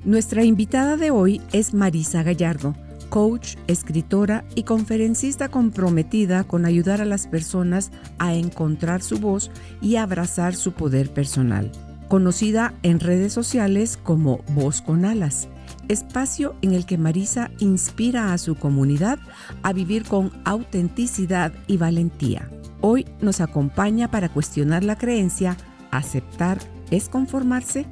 Nuestra invitada de hoy es Marisa Gallardo, coach, escritora y conferencista comprometida con ayudar a las personas a encontrar su voz y abrazar su poder personal. Conocida en redes sociales como Voz con Alas, espacio en el que Marisa inspira a su comunidad a vivir con autenticidad y valentía. Hoy nos acompaña para cuestionar la creencia ¿aceptar es conformarse?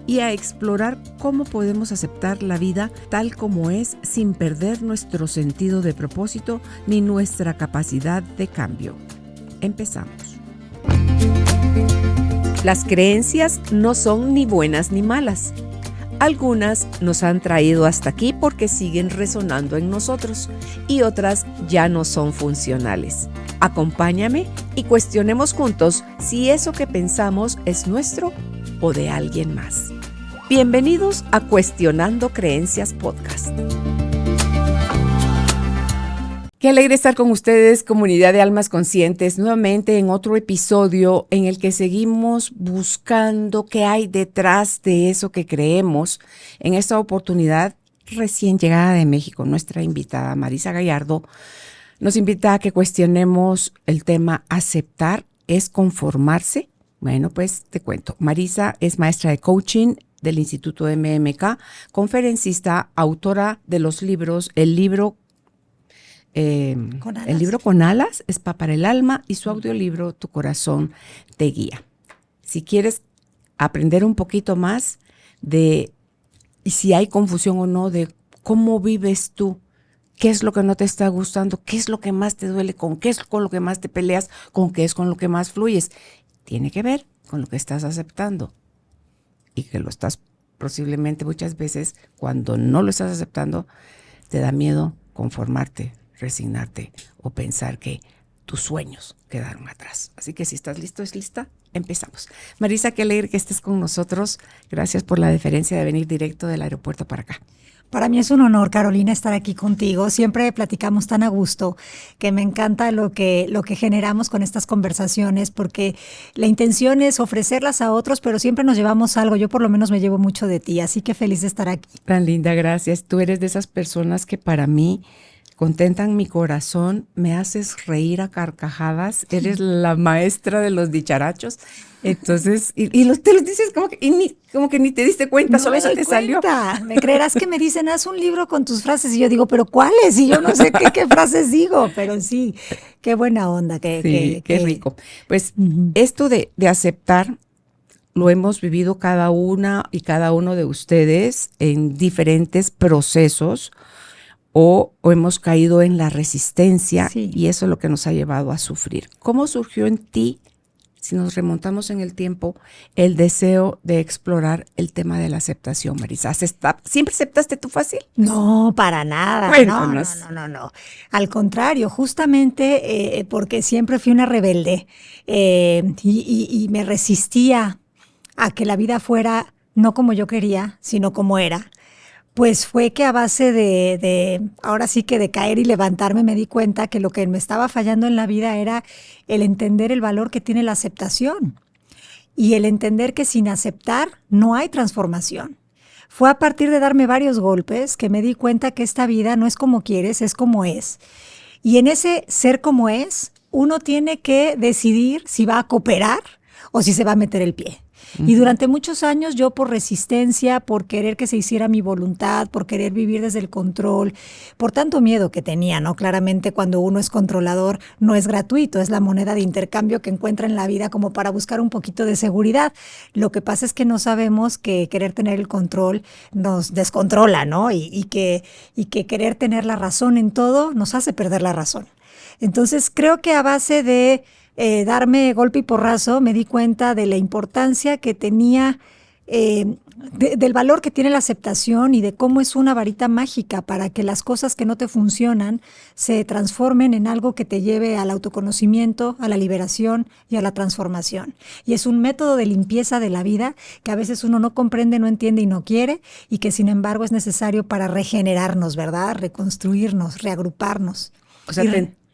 Y a explorar cómo podemos aceptar la vida tal como es sin perder nuestro sentido de propósito ni nuestra capacidad de cambio. Empezamos. Las creencias no son ni buenas ni malas. Algunas nos han traído hasta aquí porque siguen resonando en nosotros y otras ya no son funcionales. Acompáñame y cuestionemos juntos si eso que pensamos es nuestro o de alguien más. Bienvenidos a Cuestionando Creencias Podcast. Qué alegre estar con ustedes, comunidad de almas conscientes, nuevamente en otro episodio en el que seguimos buscando qué hay detrás de eso que creemos. En esta oportunidad, recién llegada de México, nuestra invitada Marisa Gallardo nos invita a que cuestionemos el tema ¿aceptar es conformarse? Bueno, pues te cuento. Marisa es maestra de coaching del Instituto MMK, conferencista, autora de los libros, el libro Con Alas, es para el alma, y su audiolibro Tu corazón te guía. Si quieres aprender un poquito más de y si hay confusión o no de cómo vives tú, qué es lo que no te está gustando, qué es lo que más te duele, con qué es con lo que más te peleas, con qué es con lo que más fluyes, tiene que ver con lo que estás aceptando y que lo estás posiblemente muchas veces cuando no lo estás aceptando te da miedo conformarte, resignarte o pensar que tus sueños quedaron atrás. Así que si estás listo, es lista, empezamos. Marisa, qué alegre que estés con nosotros. Gracias por la deferencia de venir directo del aeropuerto para acá. Para mí es un honor, Carolina, estar aquí contigo. Siempre platicamos tan a gusto que me encanta lo que generamos con estas conversaciones, porque la intención es ofrecerlas a otros, pero siempre nos llevamos algo. Yo por lo menos me llevo mucho de ti, así que feliz de estar aquí. Tan linda, gracias. Tú eres de esas personas que para mí contentan mi corazón, me haces reír a carcajadas, eres la maestra de los dicharachos. Entonces, te los dices como que ni te diste cuenta, No solo eso te salió. Me creerás que me dicen, haz un libro con tus frases, y yo digo, ¿pero cuáles? Y yo no sé qué frases digo, pero sí, qué buena onda. Qué rico. Pues esto de aceptar, lo hemos vivido cada una y cada uno de ustedes en diferentes procesos, o hemos caído en la resistencia, sí. Y eso es lo que nos ha llevado a sufrir. ¿Cómo surgió en ti, si nos remontamos en el tiempo, el deseo de explorar el tema de la aceptación, Marisa? ¿Siempre aceptaste tú fácil? No, para nada. Cuéntanos. No. Al contrario, justamente porque siempre fui una rebelde y me resistía a que la vida fuera no como yo quería, sino como era. Pues fue que a base ahora sí que de caer y levantarme, me di cuenta que lo que me estaba fallando en la vida era el entender el valor que tiene la aceptación y el entender que sin aceptar no hay transformación. Fue a partir de darme varios golpes que me di cuenta que esta vida no es como quieres, es como es. Y en ese ser como es, uno tiene que decidir si va a cooperar o si se va a meter el pie. Y durante muchos años yo por resistencia, por querer que se hiciera mi voluntad, por querer vivir desde el control, por tanto miedo que tenía, ¿no? Claramente cuando uno es controlador no es gratuito, es la moneda de intercambio que encuentra en la vida como para buscar un poquito de seguridad. Lo que pasa es que no sabemos que querer tener el control nos descontrola, ¿no? Y que querer tener la razón en todo nos hace perder la razón. Entonces creo que a base de darme golpe y porrazo, me di cuenta de la importancia que tenía, del valor que tiene la aceptación y de cómo es una varita mágica para que las cosas que no te funcionan se transformen en algo que te lleve al autoconocimiento, a la liberación y a la transformación. Y es un método de limpieza de la vida que a veces uno no comprende, no entiende y no quiere, y que sin embargo es necesario para regenerarnos, ¿verdad? Reconstruirnos, reagruparnos. O sea,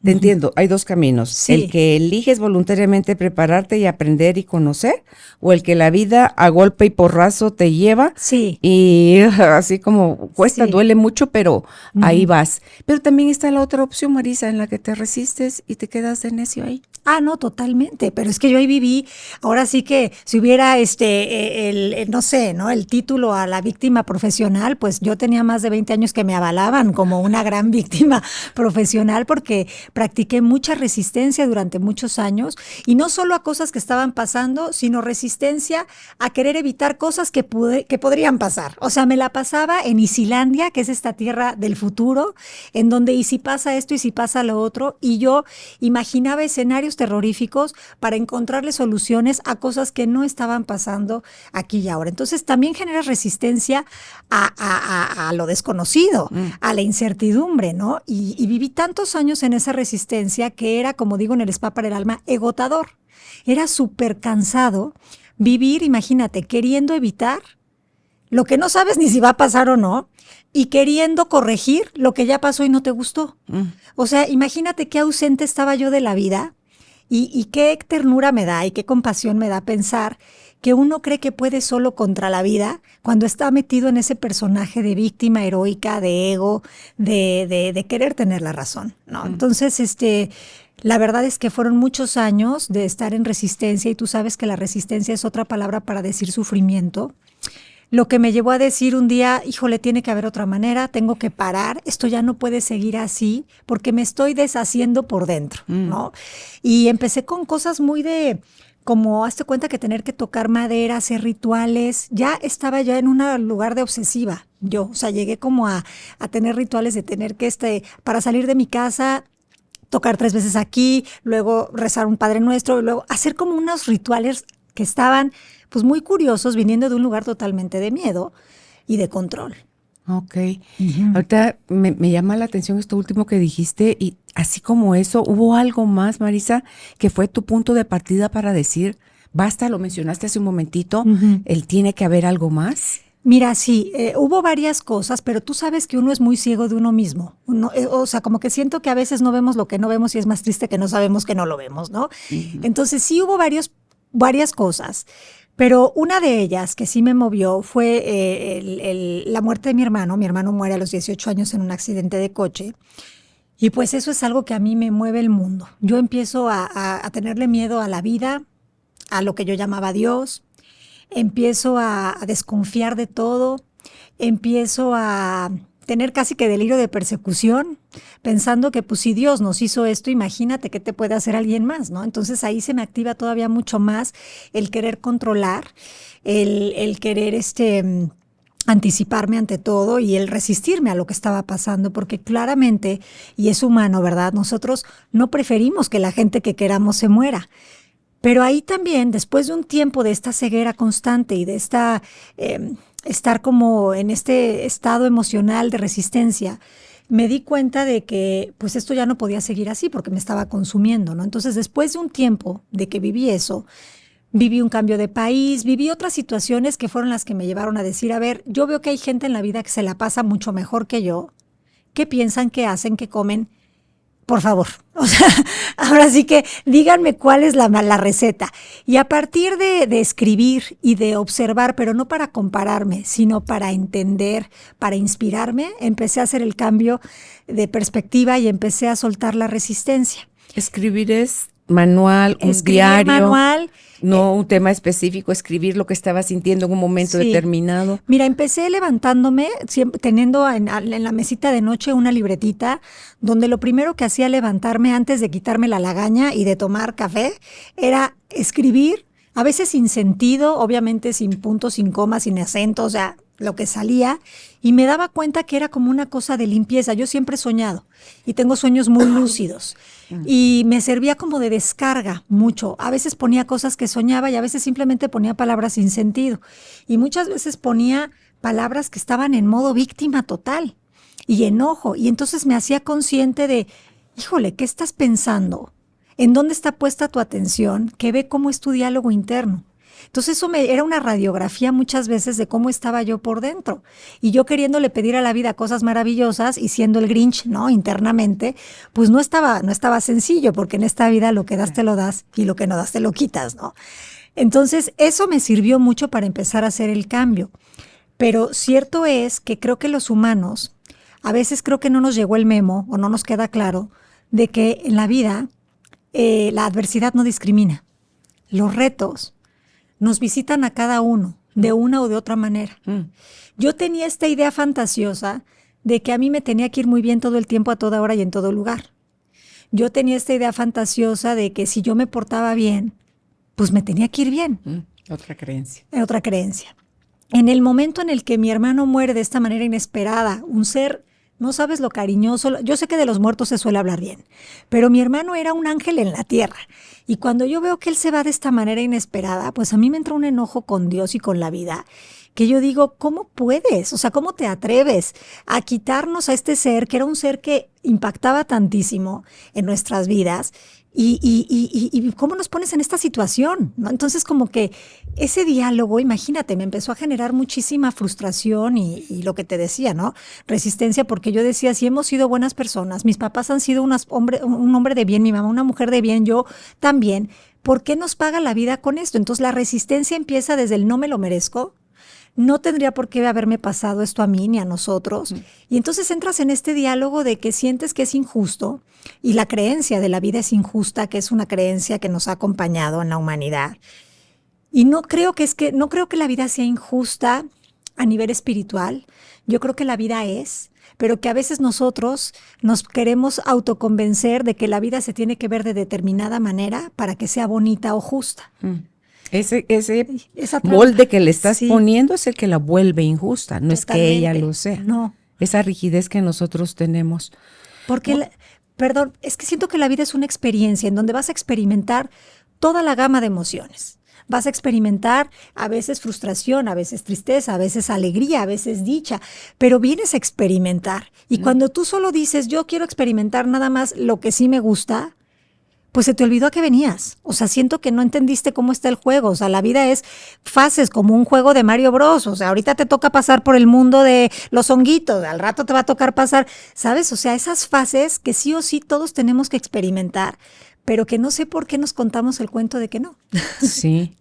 Te entiendo, hay dos caminos. Sí. El que eliges voluntariamente prepararte y aprender y conocer, o el que la vida a golpe y porrazo te lleva. Sí. Y así como cuesta, Sí. duele mucho, pero ahí vas. Pero también está la otra opción, Marisa, en la que te resistes y te quedas de necio ahí. Ah, no, totalmente, pero es que yo ahí viví, ahora sí que si hubiera no sé, ¿no? El título a la víctima profesional, pues yo tenía más de 20 años que me avalaban como una gran víctima profesional porque practiqué mucha resistencia durante muchos años y no solo a cosas que estaban pasando, sino resistencia a querer evitar cosas que podrían pasar. O sea, me la pasaba en Isilandia, que es esta tierra del futuro, en donde y si pasa esto y si pasa lo otro, y yo imaginaba escenarios terroríficos para encontrarle soluciones a cosas que no estaban pasando aquí y ahora. Entonces también genera resistencia a lo desconocido, a la incertidumbre, ¿no? Y viví tantos años en esa resistencia que era, como digo en el Spa para el Alma, agotador. Era súper cansado vivir, imagínate, queriendo evitar lo que no sabes ni si va a pasar o no, y queriendo corregir lo que ya pasó y no te gustó. O sea, imagínate qué ausente estaba yo de la vida. Y qué ternura me da y qué compasión me da pensar que uno cree que puede solo contra la vida cuando está metido en ese personaje de víctima heroica, de ego, de querer tener la razón, ¿no? Entonces, la verdad es que fueron muchos años de estar en resistencia y tú sabes que la resistencia es otra palabra para decir sufrimiento. Lo que me llevó a decir un día, híjole, tiene que haber otra manera, tengo que parar, esto ya no puede seguir así porque me estoy deshaciendo por dentro, ¿no? Y empecé con cosas muy como hazte cuenta que tener que tocar madera, hacer rituales, ya estaba ya en un lugar de obsesiva, yo, o sea, llegué como a tener rituales de tener que, para salir de mi casa, tocar 3 veces aquí, luego rezar un Padre Nuestro, y luego hacer como unos rituales que estaban pues muy curiosos, viniendo de un lugar totalmente de miedo y de control. Ok. Ahorita me llama la atención esto último que dijiste y así como eso, ¿hubo algo más, Marisa, que fue tu punto de partida para decir, basta, lo mencionaste hace un momentito, el tiene que haber algo más? Mira, sí, hubo varias cosas, pero tú sabes que uno es muy ciego de uno mismo. O sea, como que siento que a veces no vemos lo que no vemos y es más triste que no sabemos que no lo vemos, ¿no? Entonces sí hubo varias cosas. Pero una de ellas que sí me movió fue la muerte de mi hermano. Mi hermano muere a los 18 años en un accidente de coche. Y pues eso es algo que a mí me mueve el mundo. Yo empiezo a tenerle miedo a la vida, a lo que yo llamaba Dios. Empiezo a desconfiar de todo. Empiezo a tener casi que delirio de persecución, pensando que pues si Dios nos hizo esto, imagínate qué te puede hacer alguien más, ¿no? Entonces ahí se me activa todavía mucho más el querer controlar, el querer anticiparme ante todo y el resistirme a lo que estaba pasando, porque claramente, y es humano, ¿verdad? Nosotros no preferimos que la gente que queramos se muera. Pero ahí también, después de un tiempo de esta ceguera constante y de estar como en este estado emocional de resistencia, me di cuenta de que pues esto ya no podía seguir así porque me estaba consumiendo, ¿no? Entonces, después de un tiempo de que viví eso, viví un cambio de país, viví otras situaciones que fueron las que me llevaron a decir, a ver, yo veo que hay gente en la vida que se la pasa mucho mejor que yo, que piensan, que hacen, que comen. Por favor, o sea, ahora sí que díganme cuál es la receta. Y a partir de escribir y de observar, pero no para compararme, sino para entender, para inspirarme, empecé a hacer el cambio de perspectiva y empecé a soltar la resistencia. Escribir es manual, un diario. Manual. No un tema específico, escribir lo que estaba sintiendo en un momento determinado. Mira, empecé levantándome, teniendo en la mesita de noche una libretita, donde lo primero que hacía levantarme antes de quitarme la lagaña y de tomar café, era escribir, a veces sin sentido, obviamente sin puntos, sin comas, sin acento, o sea, lo que salía, y me daba cuenta que era como una cosa de limpieza. Yo siempre he soñado y tengo sueños muy lúcidos y me servía como de descarga mucho. A veces ponía cosas que soñaba y a veces simplemente ponía palabras sin sentido y muchas veces ponía palabras que estaban en modo víctima total y enojo, y entonces me hacía consciente de, híjole, ¿qué estás pensando? ¿En dónde está puesta tu atención? Que ve cómo es tu diálogo interno. Entonces eso era una radiografía muchas veces de cómo estaba yo por dentro. Y yo queriéndole pedir a la vida cosas maravillosas y siendo el Grinch, ¿no? Internamente, pues no estaba sencillo, porque en esta vida lo que das te lo das y lo que no das te lo quitas, ¿no? Entonces eso me sirvió mucho para empezar a hacer el cambio. Pero cierto es que creo que los humanos, a veces creo que no nos llegó el memo o no nos queda claro de que en la vida la adversidad no discrimina. Los retos nos visitan a cada uno de una o de otra manera. Yo tenía esta idea fantasiosa de que a mí me tenía que ir muy bien todo el tiempo, a toda hora y en todo lugar. Yo tenía esta idea fantasiosa de que si yo me portaba bien, pues me tenía que ir bien. Otra creencia. Otra creencia. En el momento en el que mi hermano muere de esta manera inesperada, un ser, no sabes lo cariñoso, yo sé que de los muertos se suele hablar bien, pero mi hermano era un ángel en la tierra. Y cuando yo veo que él se va de esta manera inesperada, pues a mí me entra un enojo con Dios y con la vida, que yo digo, ¿cómo puedes? O sea, ¿cómo te atreves a quitarnos a este ser, que era un ser que impactaba tantísimo en nuestras vidas? ¿Y cómo nos pones en esta situación? ¿No? Entonces, como que ese diálogo, imagínate, me empezó a generar muchísima frustración y lo que te decía, ¿no? Resistencia, porque yo decía, si hemos sido buenas personas, mis papás han sido un hombre de bien, mi mamá una mujer de bien, yo también, ¿por qué nos paga la vida con esto? Entonces, la resistencia empieza desde el no me lo merezco. No tendría por qué haberme pasado esto a mí ni a nosotros. Y entonces entras en este diálogo de que sientes que es injusto y la creencia de la vida es injusta, que es una creencia que nos ha acompañado en la humanidad. Y no creo que la vida sea injusta a nivel espiritual. Yo creo que la vida es, pero que a veces nosotros nos queremos autoconvencer de que la vida se tiene que ver de determinada manera para que sea bonita o justa. Ese molde que le estás poniendo es el que la vuelve injusta, no es que ella lo sea. No. Esa rigidez que nosotros tenemos. Porque, es que siento que la vida es una experiencia en donde vas a experimentar toda la gama de emociones. Vas a experimentar a veces frustración, a veces tristeza, a veces alegría, a veces dicha, pero vienes a experimentar. Y cuando tú solo dices, yo quiero experimentar nada más lo que sí me gusta, pues se te olvidó a qué venías. O sea, siento que no entendiste cómo está el juego. O sea, la vida es fases, como un juego de Mario Bros. O sea, ahorita te toca pasar por el mundo de los honguitos, al rato te va a tocar pasar, ¿sabes? O sea, esas fases que sí o sí todos tenemos que experimentar, pero que no sé por qué nos contamos el cuento de que no. Sí,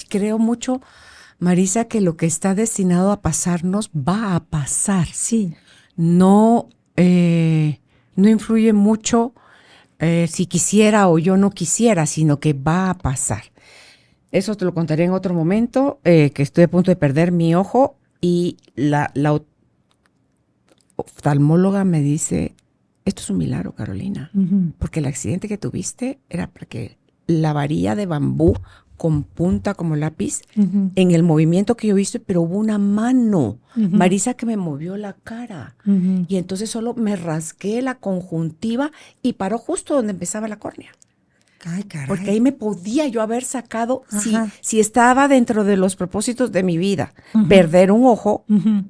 creo mucho, Marisa, que lo que está destinado a pasarnos va a pasar. Sí. No influye mucho si quisiera o yo no quisiera, sino que va a pasar. Eso te lo contaré en otro momento, que estoy a punto de perder mi ojo y la oftalmóloga me dice, esto es un milagro, Carolina, porque el accidente que tuviste era porque la varilla de bambú con punta como lápiz, en el movimiento que yo hice, pero hubo una mano, Marisa, que me movió la cara. Y entonces solo me rasgué la conjuntiva y paró justo donde empezaba la córnea. Ay, caray. Porque ahí me podía yo haber sacado, si estaba dentro de los propósitos de mi vida, perder un ojo,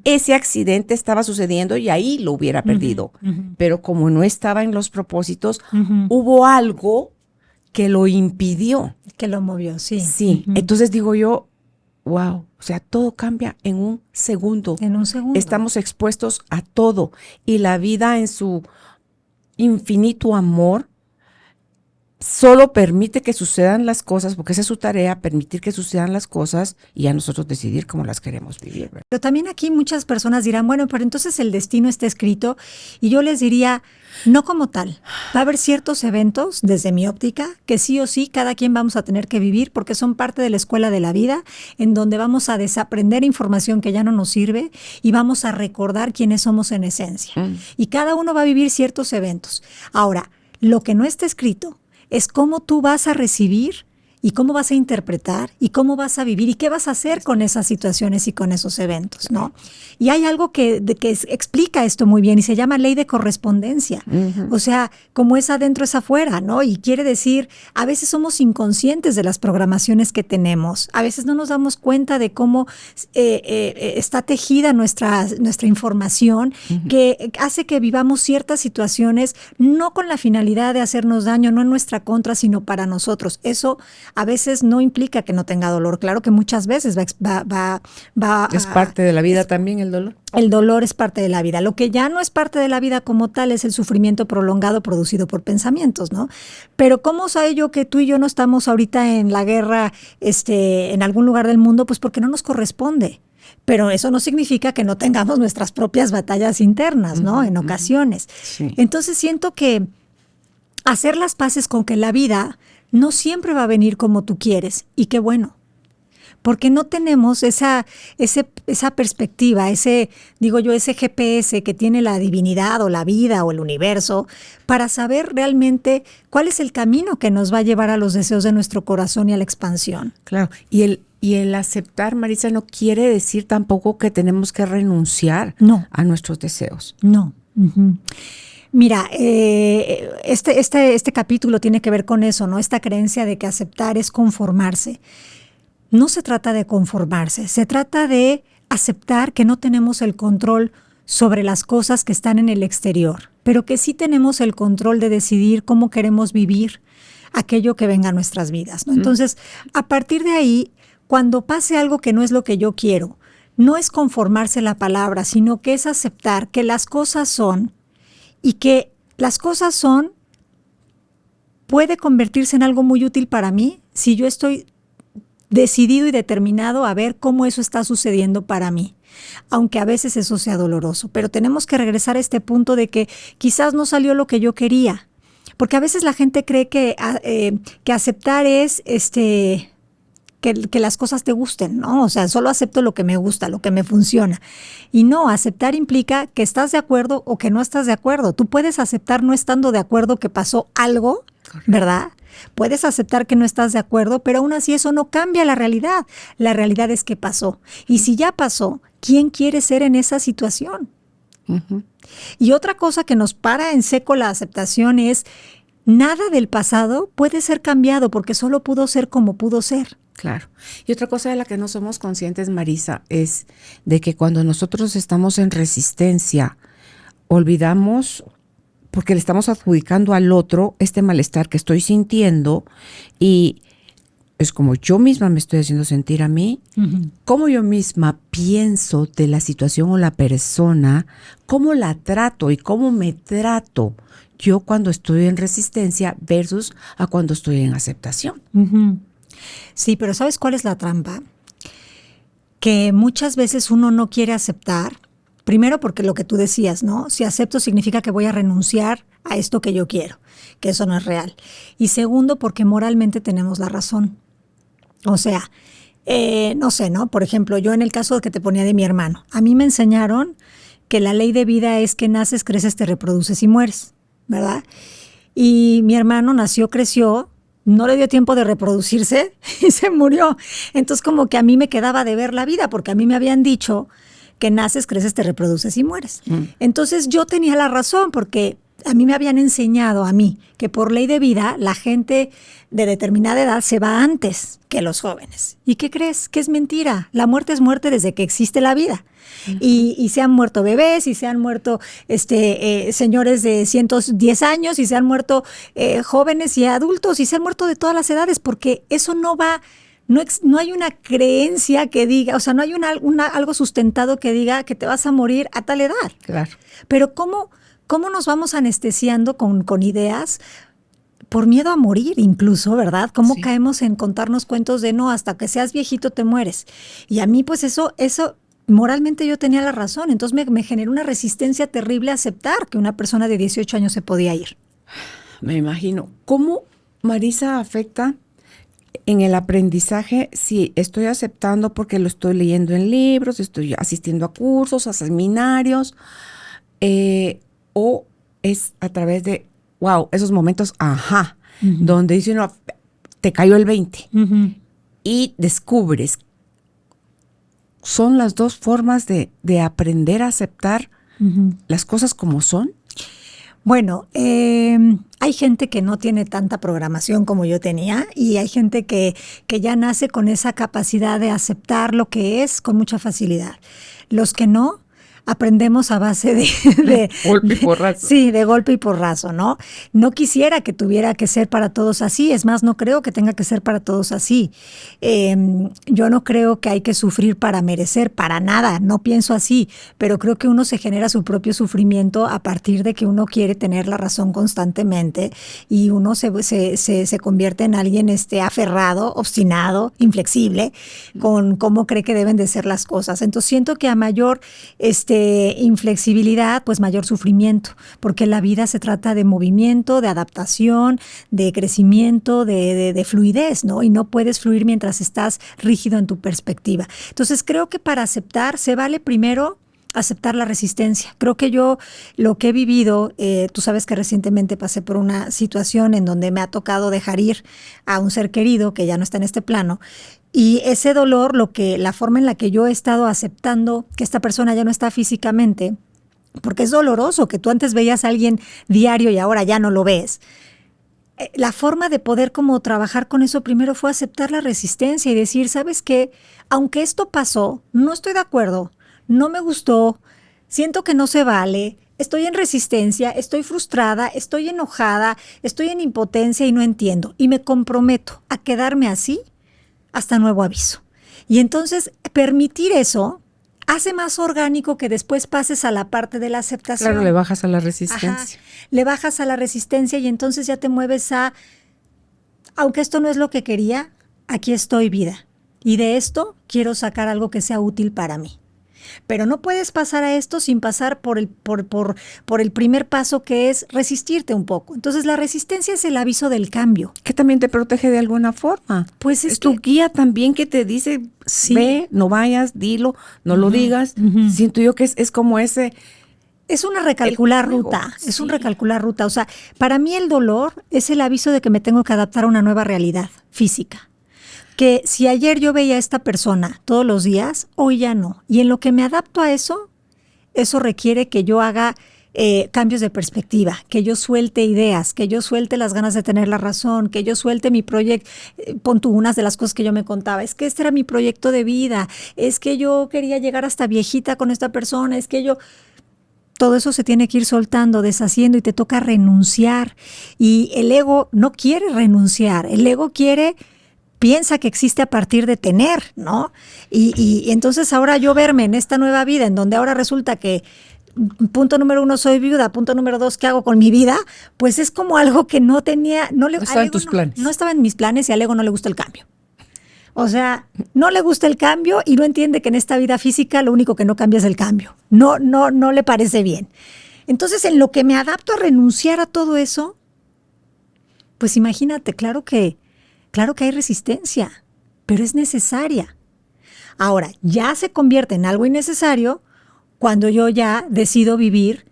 ese accidente estaba sucediendo y ahí lo hubiera perdido. Pero como no estaba en los propósitos, hubo algo que lo impidió. Que lo movió, sí. Sí, entonces digo yo, wow, o sea, todo cambia en un segundo. En un segundo. Estamos expuestos a todo y la vida en su infinito amor solo permite que sucedan las cosas, porque esa es su tarea, permitir que sucedan las cosas y a nosotros decidir cómo las queremos vivir, ¿verdad? Pero también aquí muchas personas dirán, bueno, pero entonces el destino está escrito, y yo les diría, no como tal. Va a haber ciertos eventos, desde mi óptica, que sí o sí cada quien vamos a tener que vivir porque son parte de la escuela de la vida, en donde vamos a desaprender información que ya no nos sirve y vamos a recordar quiénes somos en esencia. Y cada uno va a vivir ciertos eventos. Ahora, lo que no está escrito es cómo tú vas a recibir y cómo vas a interpretar y cómo vas a vivir y qué vas a hacer con esas situaciones y con esos eventos, ¿no? Y hay algo que explica esto muy bien y se llama ley de correspondencia. O sea, como es adentro es afuera, ¿no? Y quiere decir, a veces somos inconscientes de las programaciones que tenemos. A veces no nos damos cuenta de cómo está tejida nuestra información, que hace que vivamos ciertas situaciones no con la finalidad de hacernos daño, no en nuestra contra, sino para nosotros. Eso a veces no implica que no tenga dolor. Claro que muchas veces va Es parte de la vida también el dolor. El dolor es parte de la vida. Lo que ya no es parte de la vida como tal es el sufrimiento prolongado producido por pensamientos, ¿no? Pero ¿cómo sabe yo que tú y yo no estamos ahorita en la guerra, en algún lugar del mundo? Pues porque no nos corresponde. Pero eso no significa que no tengamos nuestras propias batallas internas, ¿no? En ocasiones. Sí. Entonces siento que hacer las paces con que la vida no siempre va a venir como tú quieres. Y qué bueno. Porque no tenemos esa perspectiva, ese GPS que tiene la divinidad o la vida o el universo para saber realmente cuál es el camino que nos va a llevar a los deseos de nuestro corazón y a la expansión. Claro, y el aceptar, Marisa, no quiere decir tampoco que tenemos que renunciar a nuestros deseos. No. Uh-huh. Mira, este capítulo tiene que ver con eso, ¿no? Esta creencia de que aceptar es conformarse. No se trata de conformarse, se trata de aceptar que no tenemos el control sobre las cosas que están en el exterior, pero que sí tenemos el control de decidir cómo queremos vivir aquello que venga a nuestras vidas, ¿no? Entonces, a partir de ahí, cuando pase algo que no es lo que yo quiero, no es conformarse la palabra, sino que es aceptar que las cosas son y que las cosas son puede convertirse en algo muy útil para mí si yo estoy decidido y determinado a ver cómo eso está sucediendo para mí, aunque a veces eso sea doloroso. Pero tenemos que regresar a este punto de que quizás no salió lo que yo quería, porque a veces la gente cree que aceptar es que las cosas te gusten, ¿no? O sea, solo acepto lo que me gusta, lo que me funciona. Y no, aceptar implica que estás de acuerdo o que no estás de acuerdo. Tú puedes aceptar no estando de acuerdo que pasó algo, ¿verdad? Puedes aceptar que no estás de acuerdo, pero aún así eso no cambia la realidad. La realidad es que pasó. Y si ya pasó, ¿quién quiere ser en esa situación? Uh-huh. Y otra cosa que nos para en seco la aceptación es nada del pasado puede ser cambiado porque solo pudo ser como pudo ser. Claro. Y otra cosa de la que no somos conscientes, Marisa, es de que cuando nosotros estamos en resistencia, olvidamos porque le estamos adjudicando al otro este malestar que estoy sintiendo y es como yo misma me estoy haciendo sentir a mí, cómo yo misma pienso de la situación o la persona, cómo la trato y cómo me trato yo cuando estoy en resistencia versus a cuando estoy en aceptación. Uh-huh. Sí, pero ¿sabes cuál es la trampa? Que muchas veces uno no quiere aceptar. Primero porque lo que tú decías, ¿no? Si acepto significa que voy a renunciar a esto que yo quiero, que eso no es real. Y segundo porque moralmente tenemos la razón. O sea, no sé, ¿no? Por ejemplo, yo en el caso que te ponía de mi hermano, a mí me enseñaron que la ley de vida es que naces, creces, te reproduces y mueres, ¿verdad? Y mi hermano nació, creció, no le dio tiempo de reproducirse y se murió. Entonces como que a mí me quedaba de ver la vida porque a mí me habían dicho que naces, creces, te reproduces y mueres. Entonces yo tenía la razón porque a mí me habían enseñado a mí que por ley de vida la gente de determinada edad se va antes que los jóvenes. ¿Y qué crees? Que es mentira. La muerte es muerte desde que existe la vida. Uh-huh. Y se han muerto bebés, y se han muerto señores de 110 años, y se han muerto jóvenes y adultos, y se han muerto de todas las edades, porque eso no va... No hay una creencia que diga, o sea, no hay algo sustentado que diga que te vas a morir a tal edad. Claro. Pero ¿cómo nos vamos anestesiando con ideas por miedo a morir incluso, ¿verdad? ¿Cómo caemos en contarnos cuentos de no, hasta que seas viejito te mueres? Y a mí pues eso moralmente yo tenía la razón, entonces me generó una resistencia terrible a aceptar que una persona de 18 años se podía ir. Me imagino. ¿Cómo, Marisa, afecta en el aprendizaje si estoy aceptando porque lo estoy leyendo en libros, estoy asistiendo a cursos, a seminarios, o es a través de, wow, esos momentos, donde dice uno, te cayó el 20 y descubres? ¿Son las dos formas de aprender a aceptar las cosas como son? Bueno, hay gente que no tiene tanta programación como yo tenía y hay gente que ya nace con esa capacidad de aceptar lo que es con mucha facilidad. Los que no, aprendemos a base de golpe y porrazo. Sí, de golpe y porrazo, ¿no? No quisiera que tuviera que ser para todos así, es más, no creo que tenga que ser para todos así. Yo no creo que hay que sufrir para merecer, para nada, no pienso así, pero creo que uno se genera su propio sufrimiento a partir de que uno quiere tener la razón constantemente y uno se convierte en alguien aferrado, obstinado, inflexible, con cómo cree que deben de ser las cosas. Entonces siento que a mayor inflexibilidad, pues mayor sufrimiento, porque la vida se trata de movimiento, de adaptación, de crecimiento, de fluidez, ¿no? Y no puedes fluir mientras estás rígido en tu perspectiva. Entonces creo que para aceptar se vale primero aceptar la resistencia. Creo que yo lo que he vivido, tú sabes que recientemente pasé por una situación en donde me ha tocado dejar ir a un ser querido que ya no está en este plano. Y ese dolor, la forma en la que yo he estado aceptando que esta persona ya no está físicamente, porque es doloroso que tú antes veías a alguien diario y ahora ya no lo ves. La forma de poder como trabajar con eso primero fue aceptar la resistencia y decir, ¿sabes qué? Aunque esto pasó, no estoy de acuerdo, no me gustó, siento que no se vale, estoy en resistencia, estoy frustrada, estoy enojada, estoy en impotencia y no entiendo. Y me comprometo a quedarme así hasta nuevo aviso. Y entonces permitir eso hace más orgánico que después pases a la parte de la aceptación. Claro, le bajas a la resistencia. Ajá, le bajas a la resistencia y entonces ya te mueves aunque esto no es lo que quería, aquí estoy, vida. Y de esto quiero sacar algo que sea útil para mí. Pero no puedes pasar a esto sin pasar por el primer paso, que es resistirte un poco. Entonces la resistencia es el aviso del cambio. Que también te protege de alguna forma. Pues es tu guía también que te dice, sí, ve, no vayas, dilo, no lo digas. Siento yo que es como ese... Es una recalcular ruta, sí. Es un recalcular ruta. O sea, para mí el dolor es el aviso de que me tengo que adaptar a una nueva realidad física. Que si ayer yo veía a esta persona todos los días, hoy ya no. Y en lo que me adapto a eso requiere que yo haga cambios de perspectiva, que yo suelte ideas, que yo suelte las ganas de tener la razón, que yo suelte mi proyecto. Pon tú unas de las cosas que yo me contaba, es que este era mi proyecto de vida, es que yo quería llegar hasta viejita con esta persona, es que yo... Todo eso se tiene que ir soltando, deshaciendo y te toca renunciar. Y el ego no quiere renunciar, el ego piensa que existe a partir de tener, ¿no? Y entonces ahora yo verme en esta nueva vida, en donde ahora resulta que punto número 1 soy viuda, punto número 2 ¿qué hago con mi vida? Pues es como algo que no tenía, no estaba en tus planes. No estaba en mis planes y al ego no le gusta el cambio. O sea, no le gusta el cambio y no entiende que en esta vida física lo único que no cambia es el cambio. No le parece bien. Entonces, en lo que me adapto a renunciar a todo eso, pues imagínate, claro que hay resistencia, pero es necesaria. Ahora, ya se convierte en algo innecesario cuando yo ya decido vivir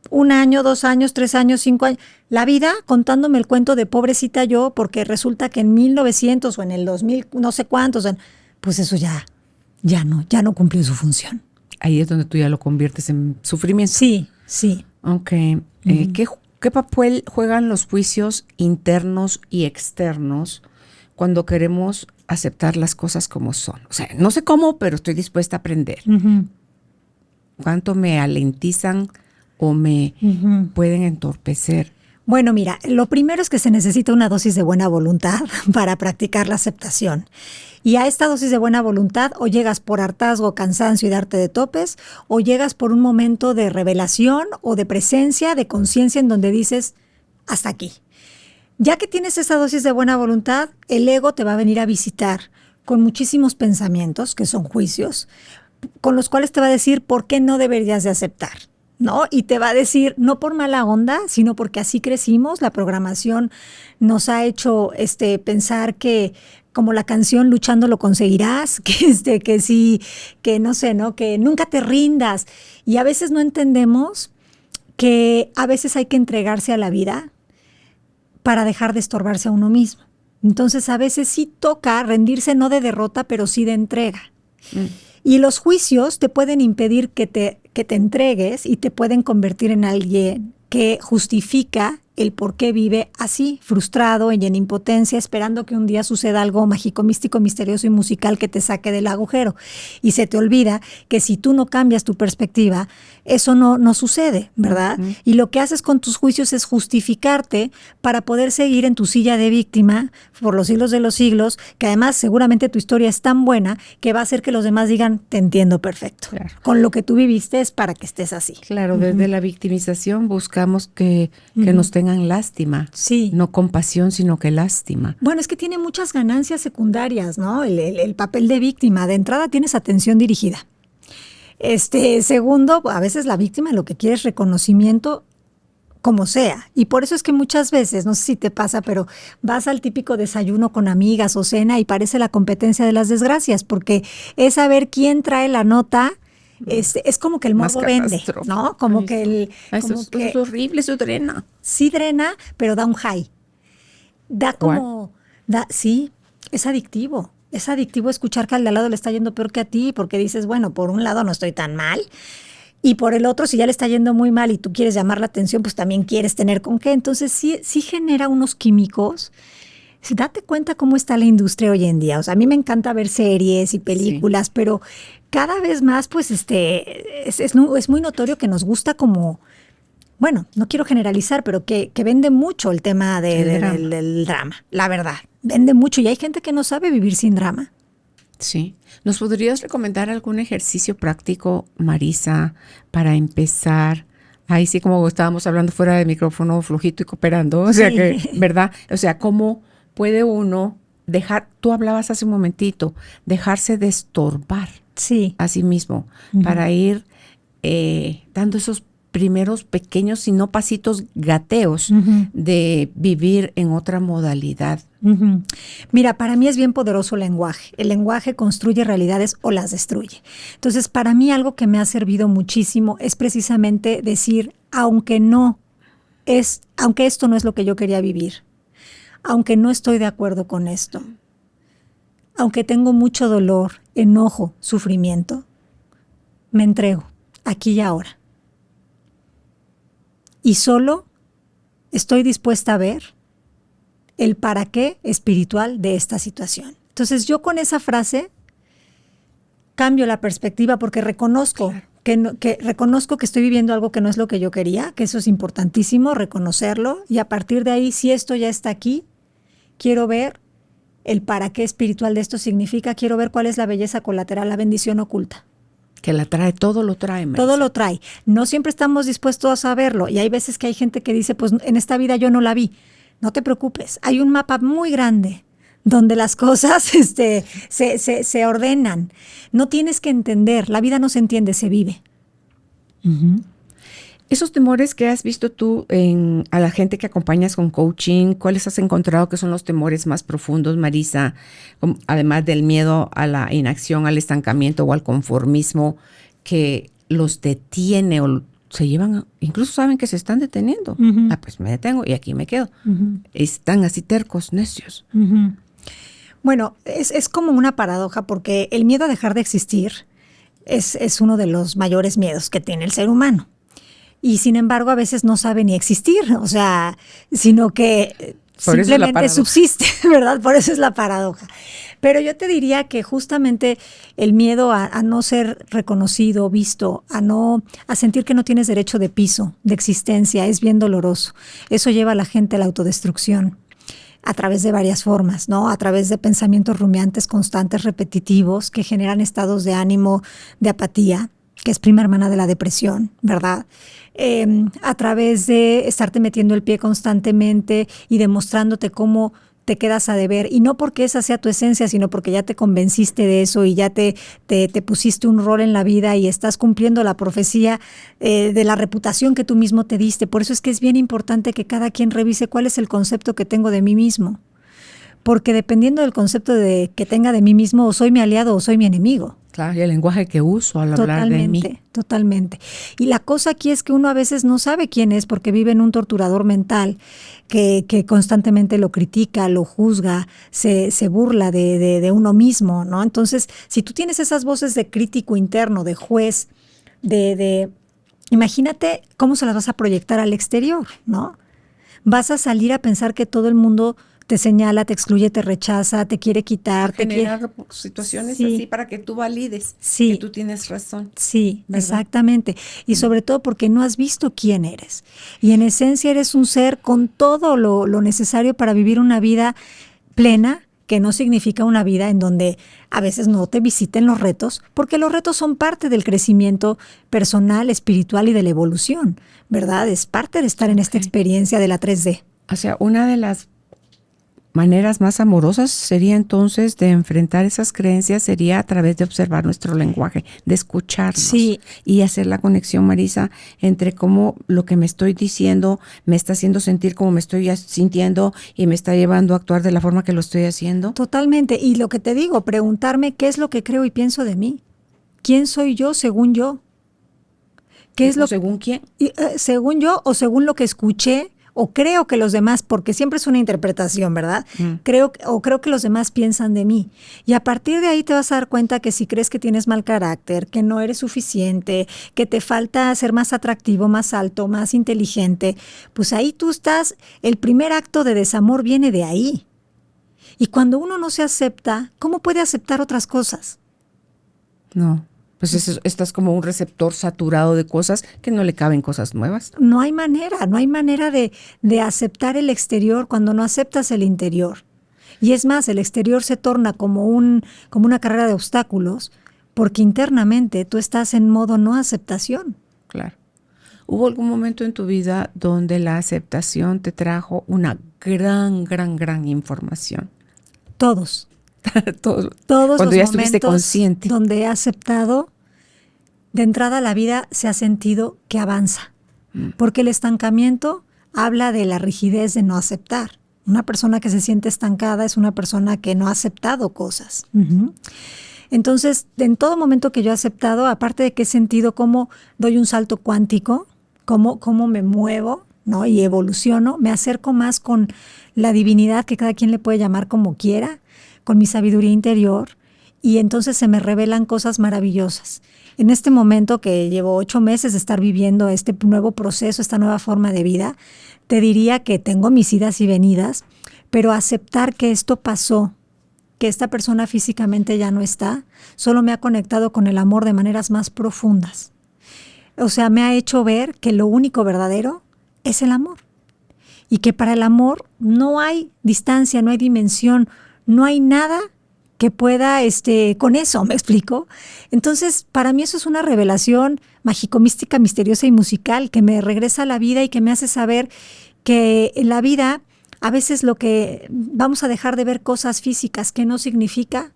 1 año, 2 años, 3 años, 5 años, la vida contándome el cuento de pobrecita yo, porque resulta que en 1900 o en el 2000, no sé cuántos, pues eso ya no cumplió su función. Ahí es donde tú ya lo conviertes en sufrimiento. Sí, sí. Ok. ¿Qué papel juegan los juicios internos y externos cuando queremos aceptar las cosas como son? O sea, no sé cómo, pero estoy dispuesta a aprender. ¿Cuánto me alentizan o me pueden entorpecer? Bueno, mira, lo primero es que se necesita una dosis de buena voluntad para practicar la aceptación. Y a esta dosis de buena voluntad o llegas por hartazgo, cansancio y darte de topes, o llegas por un momento de revelación o de presencia, de conciencia en donde dices, hasta aquí. Ya que tienes esa dosis de buena voluntad, el ego te va a venir a visitar con muchísimos pensamientos, que son juicios, con los cuales te va a decir por qué no deberías de aceptar, ¿no? Y te va a decir, no por mala onda, sino porque así crecimos. La programación nos ha hecho pensar que, como la canción Luchando lo conseguirás, que sí, que no sé, ¿no? Que nunca te rindas. Y a veces no entendemos que a veces hay que entregarse a la vida para dejar de estorbarse a uno mismo. Entonces a veces sí toca rendirse, no de derrota, pero sí de entrega. Y los juicios te pueden impedir que te entregues y te pueden convertir en alguien que justifica el por qué vive así, frustrado y en impotencia, esperando que un día suceda algo mágico, místico, misterioso y musical que te saque del agujero. Y se te olvida que si tú no cambias tu perspectiva, eso no sucede, ¿verdad? Uh-huh. Y lo que haces con tus juicios es justificarte para poder seguir en tu silla de víctima por los siglos de los siglos, que además seguramente tu historia es tan buena que va a hacer que los demás digan, te entiendo perfecto. Claro. Con lo que tú viviste es para que estés así. Claro, desde la victimización buscamos que nos tengan lástima. Sí. No compasión, sino que lástima. Bueno, es que tiene muchas ganancias secundarias, ¿no? El papel de víctima. De entrada tienes atención dirigida. Segundo, a veces la víctima lo que quiere es reconocimiento como sea. Y por eso es que muchas veces, no sé si te pasa, pero vas al típico desayuno con amigas o cena y parece la competencia de las desgracias, porque es saber quién trae la nota. Es como que el morbo vende, ¿no? Como que el... Eso es horrible, eso drena. Sí drena, pero da un high. Da como... sí, es adictivo. Es adictivo escuchar que al de al lado le está yendo peor que a ti, porque dices, bueno, por un lado no estoy tan mal, y por el otro, si ya le está yendo muy mal y tú quieres llamar la atención, pues también quieres tener con qué. Entonces sí genera unos químicos. Date cuenta cómo está la industria hoy en día. O sea, a mí me encanta ver series y películas, sí, pero cada vez más, pues, es muy notorio que nos gusta como... Bueno, no quiero generalizar, pero que vende mucho el tema del drama, la verdad. Vende mucho y hay gente que no sabe vivir sin drama. Sí. ¿Nos podrías recomendar algún ejercicio práctico, Marisa, para empezar? Ahí sí, como estábamos hablando fuera de micrófono, flojito y cooperando. O sea, que, ¿verdad? O sea, ¿cómo puede uno dejar, tú hablabas hace un momentito, dejarse de estorbar a sí mismo para ir dando esos primeros pequeños, si no pasitos gateos de vivir en otra modalidad? Mira, para mí es bien poderoso el lenguaje. El lenguaje construye realidades o las destruye. Entonces, para mí algo que me ha servido muchísimo es precisamente decir, aunque esto no es lo que yo quería vivir, aunque no estoy de acuerdo con esto, aunque tengo mucho dolor, enojo, sufrimiento, me entrego aquí y ahora. Y solo estoy dispuesta a ver el para qué espiritual de esta situación. Entonces yo con esa frase cambio la perspectiva porque reconozco que estoy viviendo algo que no es lo que yo quería, que eso es importantísimo, reconocerlo, y a partir de ahí, si esto ya está aquí, quiero ver el para qué espiritual de esto significa, quiero ver cuál es la belleza colateral, la bendición oculta. Que la trae, todo lo trae. Marisa. Todo lo trae. No siempre estamos dispuestos a saberlo y hay veces que hay gente que dice, pues en esta vida yo no la vi. No te preocupes, hay un mapa muy grande donde las cosas se ordenan. No tienes que entender, la vida no se entiende, se vive. Esos temores que has visto tú a la gente que acompañas con coaching, ¿cuáles has encontrado que son los temores más profundos, Marisa? Además del miedo a la inacción, al estancamiento o al conformismo que los detiene o se llevan, incluso saben que se están deteniendo. Pues me detengo y aquí me quedo. Están así tercos, necios. Bueno, es como una paradoja porque el miedo a dejar de existir es uno de los mayores miedos que tiene el ser humano. Y sin embargo a veces no sabe ni existir, o sea, sino que simplemente subsiste, ¿verdad? Por eso es la paradoja. Pero yo te diría que justamente el miedo a no ser reconocido, visto, a sentir que no tienes derecho de piso, de existencia, es bien doloroso. Eso lleva a la gente a la autodestrucción a través de varias formas, ¿no? A través de pensamientos rumiantes constantes, repetitivos, que generan estados de ánimo, de apatía, que es prima hermana de la depresión, ¿verdad? A través de estarte metiendo el pie constantemente y demostrándote cómo te quedas a deber, y no porque esa sea tu esencia, sino porque ya te convenciste de eso y ya te pusiste un rol en la vida y estás cumpliendo la profecía de la reputación que tú mismo te diste. Por eso es que es bien importante que cada quien revise cuál es el concepto que tengo de mí mismo, porque dependiendo del concepto que tenga de mí mismo, o soy mi aliado o soy mi enemigo. Claro, y el lenguaje que uso al hablar de mí. Totalmente. Y la cosa aquí es que uno a veces no sabe quién es porque vive en un torturador mental que constantemente lo critica, lo juzga, se burla de uno mismo, ¿no? Entonces, si tú tienes esas voces de crítico interno, de juez, imagínate cómo se las vas a proyectar al exterior, ¿no? vas a salir a pensar que todo el mundo te señala, te excluye, te rechaza, te quiere quitar. Generar situaciones así para que tú valides que tú tienes razón. Sí, ¿verdad? exactamente. Y sobre todo porque no has visto quién eres. Y en esencia eres un ser con todo lo necesario para vivir una vida plena, que no significa una vida en donde a veces no te visiten los retos, porque los retos son parte del crecimiento personal, espiritual y de la evolución, ¿verdad? Es parte de estar en esta experiencia de la 3D. O sea, una de las maneras más amorosas sería entonces de enfrentar esas creencias, sería a través de observar nuestro lenguaje, de escucharnos y hacer la conexión, Marisa, entre cómo lo que me estoy diciendo me está haciendo sentir como me estoy sintiendo y me está llevando a actuar de la forma que lo estoy haciendo. Totalmente. Y lo que te digo, preguntarme qué es lo que creo y pienso de mí. ¿Quién soy yo según yo? ¿Qué es lo según quién? Según yo o según lo que escuché o creo que los demás, porque siempre es una interpretación, ¿verdad? Creo que los demás piensan de mí. Y a partir de ahí te vas a dar cuenta que si crees que tienes mal carácter, que no eres suficiente, que te falta ser más atractivo, más alto, más inteligente, pues ahí tú estás, el primer acto de desamor viene de ahí. Y cuando uno no se acepta, ¿cómo puede aceptar otras cosas? No. Pues estás como un receptor saturado de cosas que no le caben cosas nuevas. No hay manera de aceptar el exterior cuando no aceptas el interior. Y es más, el exterior se torna como una carrera de obstáculos porque internamente tú estás en modo no aceptación. Claro. ¿Hubo algún momento en tu vida donde la aceptación te trajo una gran información? Todos. Todos Cuando ya estuviste consciente. Donde he aceptado, de entrada la vida se ha sentido que avanza. Porque el estancamiento habla de la rigidez de no aceptar. Una persona que se siente estancada es una persona que no ha aceptado cosas. Entonces, en todo momento que yo he aceptado, aparte de que he sentido cómo doy un salto cuántico, cómo me muevo, ¿no? Y evoluciono, me acerco más con la divinidad, que cada quien le puede llamar como quiera, con mi sabiduría interior, y entonces se me revelan cosas maravillosas. En este momento que llevo 8 meses de estar viviendo este nuevo proceso, esta nueva forma de vida, te diría que tengo mis idas y venidas, pero aceptar que esto pasó, que esta persona físicamente ya no está, solo me ha conectado con el amor de maneras más profundas. O sea, me ha hecho ver que lo único verdadero es el amor. Y que para el amor no hay distancia, no hay dimensión, no hay nada que pueda con eso, ¿me explico? Entonces, para mí eso es una revelación mágico-mística, misteriosa y musical que me regresa a la vida y que me hace saber que en la vida a veces lo que vamos a dejar de ver cosas físicas, que no significa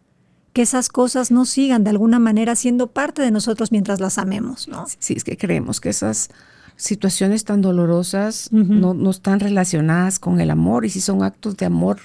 que esas cosas no sigan de alguna manera siendo parte de nosotros mientras las amemos, ¿no? Sí, es que creemos que esas situaciones tan dolorosas no están relacionadas con el amor, y si son actos de amor.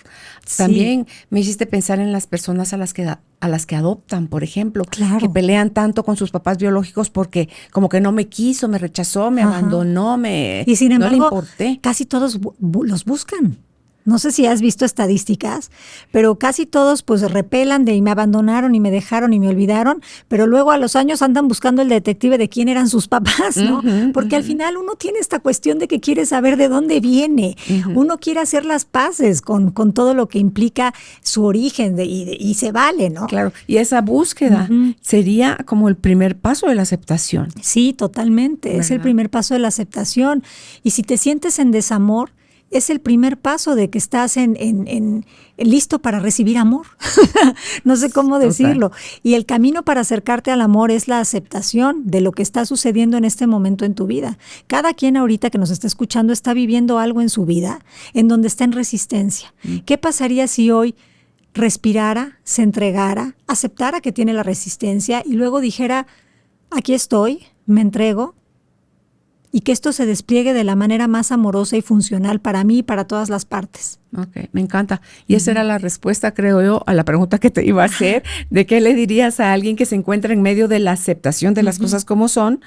También me hiciste pensar en las personas a las que adoptan, por ejemplo, que pelean tanto con sus papás biológicos porque como que no me quiso, me rechazó, me abandonó, y sin embargo, no le importé. Casi todos los buscan. No sé si has visto estadísticas, pero casi todos pues repelan de y me abandonaron y me dejaron y me olvidaron, pero luego a los años andan buscando el detective de quién eran sus papás, ¿no? Porque al final uno tiene esta cuestión de que quiere saber de dónde viene. Uno quiere hacer las paces con todo lo que implica su origen y se vale, ¿no? Claro, y esa búsqueda sería como el primer paso de la aceptación. Sí, totalmente. ¿Verdad? Es el primer paso de la aceptación. Y si te sientes en desamor, es el primer paso de que estás en listo para recibir amor. No sé cómo decirlo. Y el camino para acercarte al amor es la aceptación de lo que está sucediendo en este momento en tu vida. Cada quien ahorita que nos está escuchando está viviendo algo en su vida en donde está en resistencia. ¿Qué pasaría si hoy respirara, se entregara, aceptara que tiene la resistencia y luego dijera, aquí estoy, me entrego? Y que esto se despliegue de la manera más amorosa y funcional para mí y para todas las partes. Ok, me encanta. Y esa era la respuesta, creo yo, a la pregunta que te iba a hacer, de qué le dirías a alguien que se encuentra en medio de la aceptación de las cosas como son,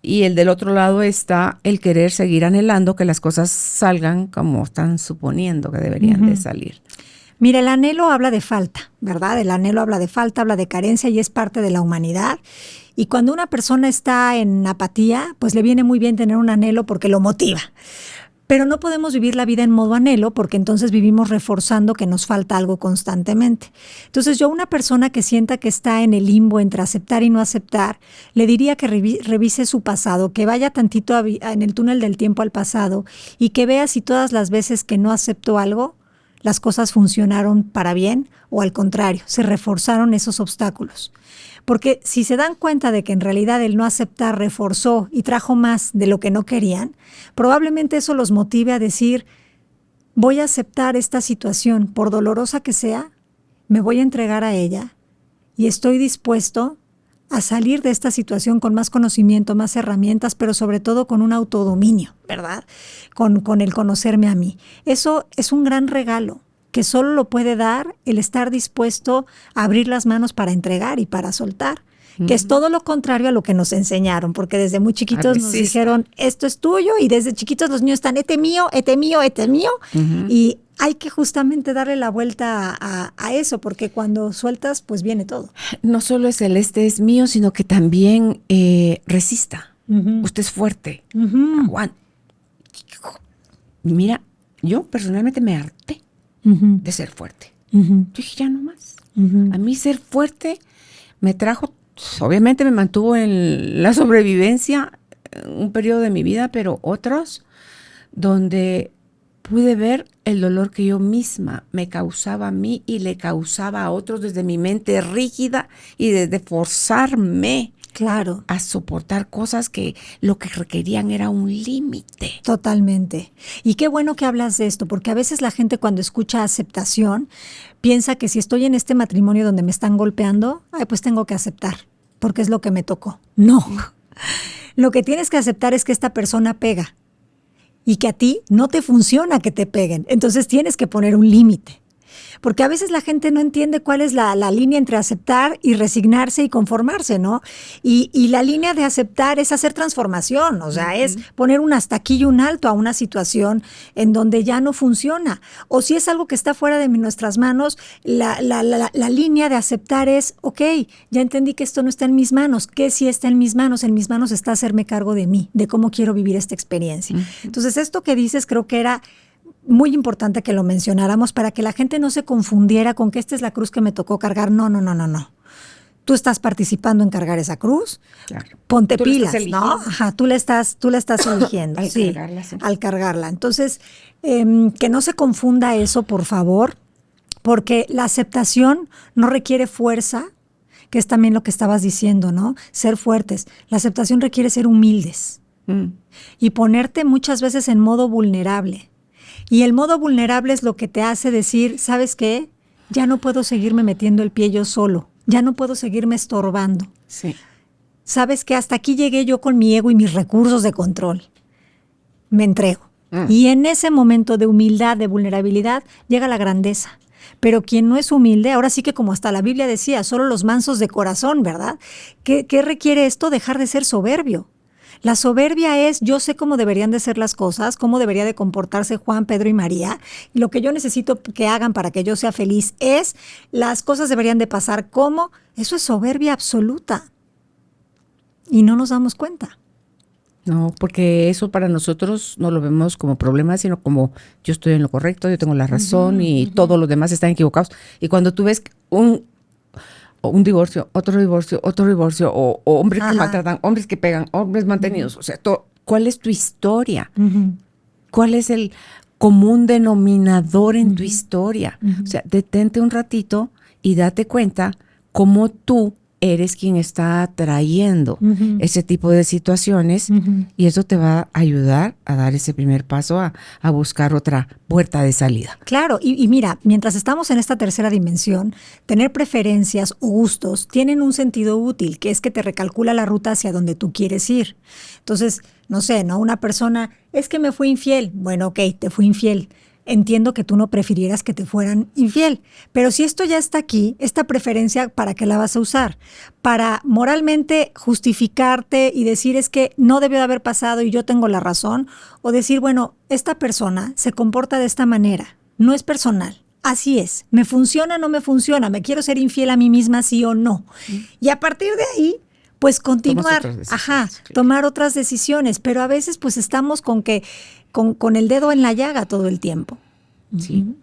y el del otro lado está el querer seguir anhelando que las cosas salgan como están suponiendo que deberían de salir. Mira, el anhelo habla de falta, ¿verdad? El anhelo habla de falta, habla de carencia y es parte de la humanidad. Y cuando una persona está en apatía, pues le viene muy bien tener un anhelo porque lo motiva. Pero no podemos vivir la vida en modo anhelo porque entonces vivimos reforzando que nos falta algo constantemente. Entonces yo a una persona que sienta que está en el limbo entre aceptar y no aceptar, le diría que revise su pasado, que vaya tantito en el túnel del tiempo al pasado y que vea si todas las veces que no aceptó algo, las cosas funcionaron para bien o al contrario, se reforzaron esos obstáculos. Porque si se dan cuenta de que en realidad el no aceptar reforzó y trajo más de lo que no querían, probablemente eso los motive a decir, voy a aceptar esta situación, por dolorosa que sea, me voy a entregar a ella y estoy dispuesto a salir de esta situación con más conocimiento, más herramientas, pero sobre todo con un autodominio, ¿verdad? Con el conocerme a mí. Eso es un gran regalo que solo lo puede dar el estar dispuesto a abrir las manos para entregar y para soltar, que es todo lo contrario a lo que nos enseñaron, porque desde muy chiquitos nos dijeron, esto es tuyo, y desde chiquitos los niños están, este mío, este mío, este mío, y hay que justamente darle la vuelta a eso, porque cuando sueltas, pues viene todo. No solo es el este es mío, sino que también resista. Usted es fuerte. Aguanta. Mira, yo personalmente me harté de ser fuerte. Yo dije, ya no más. A mí ser fuerte me trajo, obviamente me mantuvo en la sobrevivencia un periodo de mi vida, pero otros donde pude ver el dolor que yo misma me causaba a mí y le causaba a otros desde mi mente rígida y desde forzarme Claro. a soportar cosas que lo que requerían era un límite. Totalmente. Y qué bueno que hablas de esto, porque a veces la gente cuando escucha aceptación piensa que si estoy en este matrimonio donde me están golpeando, pues tengo que aceptar, porque es lo que me tocó. No. Lo que tienes que aceptar es que esta persona pega y que a ti no te funciona que te peguen. Entonces tienes que poner un límite. Porque a veces la gente no entiende cuál es la línea entre aceptar y resignarse y conformarse, ¿no? Y la línea de aceptar es hacer transformación, o sea, es poner un hasta aquí y un alto a una situación en donde ya no funciona. O si es algo que está fuera de nuestras manos, la línea de aceptar es, ok, ya entendí que esto no está en mis manos. ¿Qué sí está en mis manos? En mis manos está hacerme cargo de mí, de cómo quiero vivir esta experiencia. Entonces, esto que dices creo que era muy importante que lo mencionáramos para que la gente no se confundiera con que esta es la cruz que me tocó cargar. No. Tú estás participando en cargar esa cruz. Claro. Ponte pilas, ¿no? Ajá, tú la estás eligiendo. Al cargarla, sí. Al cargarla. Entonces, que no se confunda eso, por favor, porque la aceptación no requiere fuerza, que es también lo que estabas diciendo, ¿no? Ser fuertes. La aceptación requiere ser humildes y ponerte muchas veces en modo vulnerable. Y el modo vulnerable es lo que te hace decir, ¿sabes qué? Ya no puedo seguirme metiendo el pie yo solo. Ya no puedo seguirme estorbando. Sí. ¿Sabes qué? Hasta aquí llegué yo con mi ego y mis recursos de control. Me entrego. Y en ese momento de humildad, de vulnerabilidad, llega la grandeza. Pero quien no es humilde, ahora sí que como hasta la Biblia decía, solo los mansos de corazón, ¿verdad? ¿Qué requiere esto? Dejar de ser soberbio. La soberbia es, yo sé cómo deberían de ser las cosas, cómo debería de comportarse Juan, Pedro y María. Y lo que yo necesito que hagan para que yo sea feliz es, las cosas deberían de pasar como, eso es soberbia absoluta. Y no nos damos cuenta. No, porque eso para nosotros no lo vemos como problema, sino como yo estoy en lo correcto, yo tengo la razón y todos los demás están equivocados. Y cuando tú ves un divorcio, otro divorcio, o hombres que maltratan, hombres que pegan, hombres mantenidos. O sea, ¿cuál es tu historia? ¿Cuál es el común denominador en tu historia? O sea, detente un ratito y date cuenta cómo tú eres quien está atrayendo ese tipo de situaciones y eso te va a ayudar a dar ese primer paso a buscar otra puerta de salida. Claro, y mira, mientras estamos en esta tercera dimensión, tener preferencias o gustos tienen un sentido útil, que es que te recalcula la ruta hacia donde tú quieres ir. Entonces, no sé, ¿no? Una persona, es que me fui infiel. Bueno, ok, te fui infiel. Entiendo que tú no prefirieras que te fueran infiel, pero si esto ya está aquí, esta preferencia, ¿para qué la vas a usar? Para moralmente justificarte y decir es que no debió de haber pasado y yo tengo la razón, o decir, bueno, esta persona se comporta de esta manera, no es personal, así es, me funciona o no me funciona, me quiero ser infiel a mí misma, sí o no. Y a partir de ahí, pues continuar, claro. tomar otras decisiones, pero a veces pues estamos con el dedo en la llaga todo el tiempo. Sí.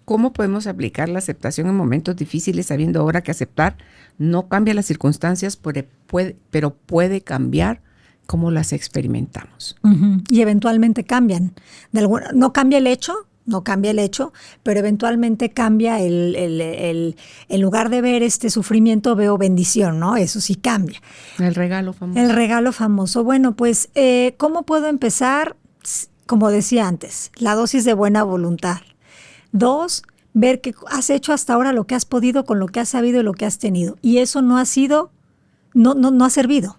¿Cómo podemos aplicar la aceptación en momentos difíciles sabiendo ahora que aceptar no cambia las circunstancias, pero puede cambiar cómo las experimentamos? Y eventualmente cambian. No cambia el hecho, pero eventualmente cambia en lugar de ver este sufrimiento, veo bendición, ¿no? Eso sí cambia. El regalo famoso. El regalo famoso. Bueno, pues, ¿cómo puedo empezar? Como decía antes, la dosis de buena voluntad. 2, ver que has hecho hasta ahora lo que has podido con lo que has sabido y lo que has tenido. Y eso no ha sido, no ha servido.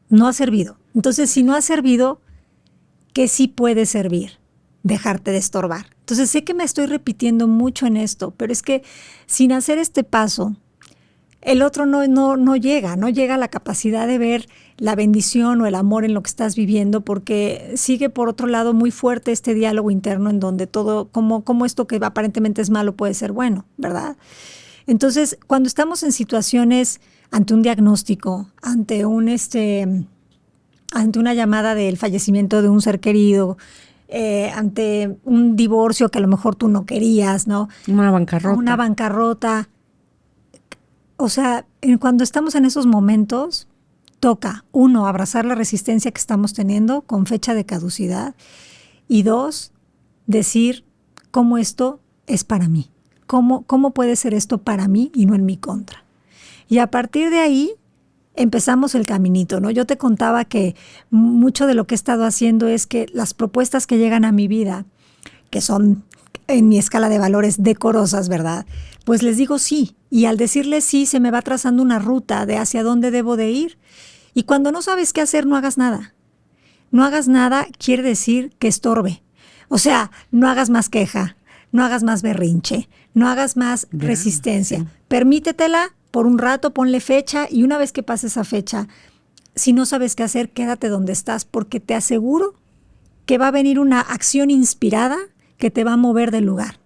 No ha servido. Entonces, si no ha servido, ¿qué sí puede servir? Dejarte de estorbar. Entonces, sé que me estoy repitiendo mucho en esto, pero es que sin hacer este paso, el otro no llega a la capacidad de ver la bendición o el amor en lo que estás viviendo, porque sigue por otro lado muy fuerte este diálogo interno en donde todo, como esto que aparentemente es malo puede ser bueno, ¿verdad? Entonces, cuando estamos en situaciones ante un diagnóstico, ante una llamada del fallecimiento de un ser querido, ante un divorcio que a lo mejor tú no querías, ¿no? Una bancarrota. Una bancarrota. O sea, cuando estamos en esos momentos, toca, 1, abrazar la resistencia que estamos teniendo con fecha de caducidad, y 2, decir cómo esto es para mí. ¿Cómo puede ser esto para mí y no en mi contra? Y a partir de ahí empezamos el caminito, ¿no? Yo te contaba que mucho de lo que he estado haciendo es que las propuestas que llegan a mi vida, que son en mi escala de valores decorosas, ¿verdad? Pues les digo sí. Y al decirles sí, se me va trazando una ruta de hacia dónde debo de ir. Y cuando no sabes qué hacer, no hagas nada. No hagas nada quiere decir que estorbe. O sea, no hagas más queja, no hagas más berrinche, no hagas más resistencia. Sí. Permítetela por un rato, ponle fecha, y una vez que pase esa fecha, si no sabes qué hacer, quédate donde estás, porque te aseguro que va a venir una acción inspirada que te va a mover del lugar.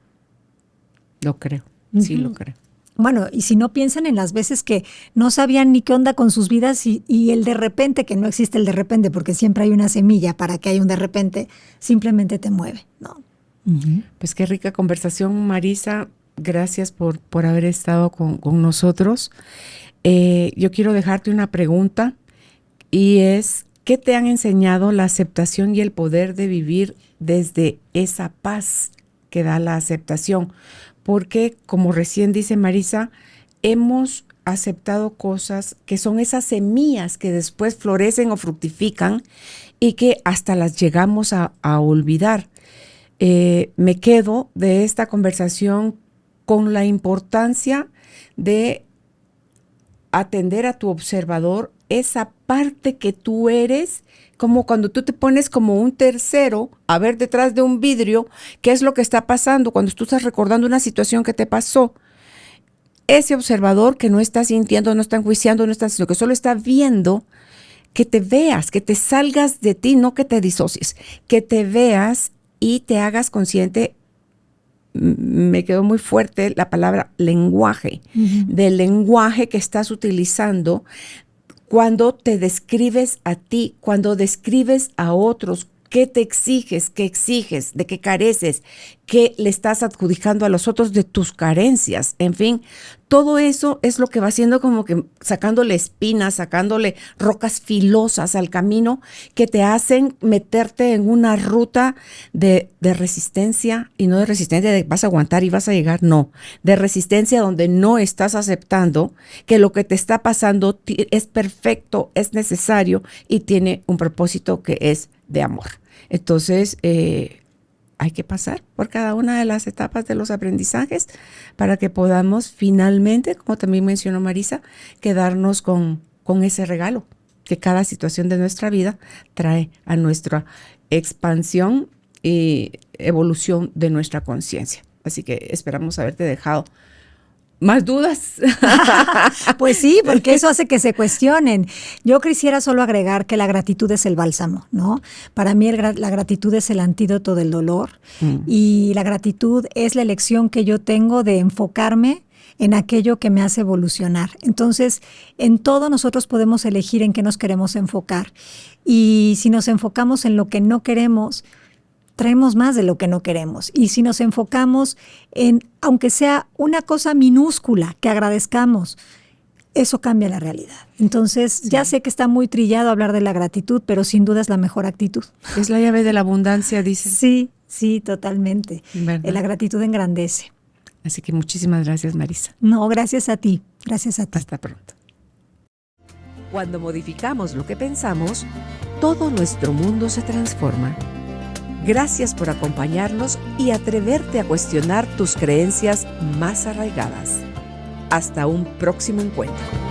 Lo creo, sí lo creo. Bueno, y si no, piensan en las veces que no sabían ni qué onda con sus vidas y el de repente, que no existe el de repente, porque siempre hay una semilla para que haya un de repente, simplemente te mueve, ¿no? Pues qué rica conversación, Marisa. Gracias por haber estado con nosotros. Yo quiero dejarte una pregunta, y es, ¿qué te han enseñado la aceptación y el poder de vivir desde esa paz que da la aceptación? Porque, como recién dice Marisa, hemos aceptado cosas que son esas semillas que después florecen o fructifican y que hasta las llegamos a olvidar. Me quedo de esta conversación con la importancia de atender a tu observador, esa parte que tú eres, como cuando tú te pones como un tercero a ver detrás de un vidrio qué es lo que está pasando cuando tú estás recordando una situación que te pasó. Ese observador que no está sintiendo, no está enjuiciando, sino que solo está viendo, que te veas, que te salgas de ti, no que te disocies, que te veas y te hagas consciente. Me quedó muy fuerte la palabra lenguaje, del lenguaje que estás utilizando cuando te describes a ti, cuando describes a otros. ¿Qué te exiges? ¿Qué exiges? ¿De qué careces? ¿Qué le estás adjudicando a los otros de tus carencias? En fin, todo eso es lo que va haciendo, como que sacándole espinas, sacándole rocas filosas al camino que te hacen meterte en una ruta de resistencia, y no de resistencia de vas a aguantar y vas a llegar, no, de resistencia donde no estás aceptando que lo que te está pasando es perfecto, es necesario y tiene un propósito que es de amor. Entonces, hay que pasar por cada una de las etapas de los aprendizajes para que podamos finalmente, como también mencionó Marisa, quedarnos con ese regalo que cada situación de nuestra vida trae a nuestra expansión y evolución de nuestra conciencia. Así que esperamos haberte dejado más dudas. Pues sí, porque eso hace que se cuestionen. Yo quisiera solo agregar que la gratitud es el bálsamo, ¿no? Para mí la gratitud es el antídoto del dolor, y la gratitud es la elección que yo tengo de enfocarme en aquello que me hace evolucionar. Entonces, en todo nosotros podemos elegir en qué nos queremos enfocar. Y si nos enfocamos en lo que no queremos, traemos más de lo que no queremos. Y si nos enfocamos en, aunque sea una cosa minúscula, que agradezcamos, eso cambia la realidad. Entonces, ya sé que está muy trillado hablar de la gratitud, pero sin duda es la mejor actitud. Es la llave de la abundancia, dicen. Sí, sí, totalmente. La gratitud engrandece. Así que muchísimas gracias, Marisa. No, gracias a ti. Gracias a ti. Hasta pronto. Cuando modificamos lo que pensamos, todo nuestro mundo se transforma. Gracias por acompañarnos y atreverte a cuestionar tus creencias más arraigadas. Hasta un próximo encuentro.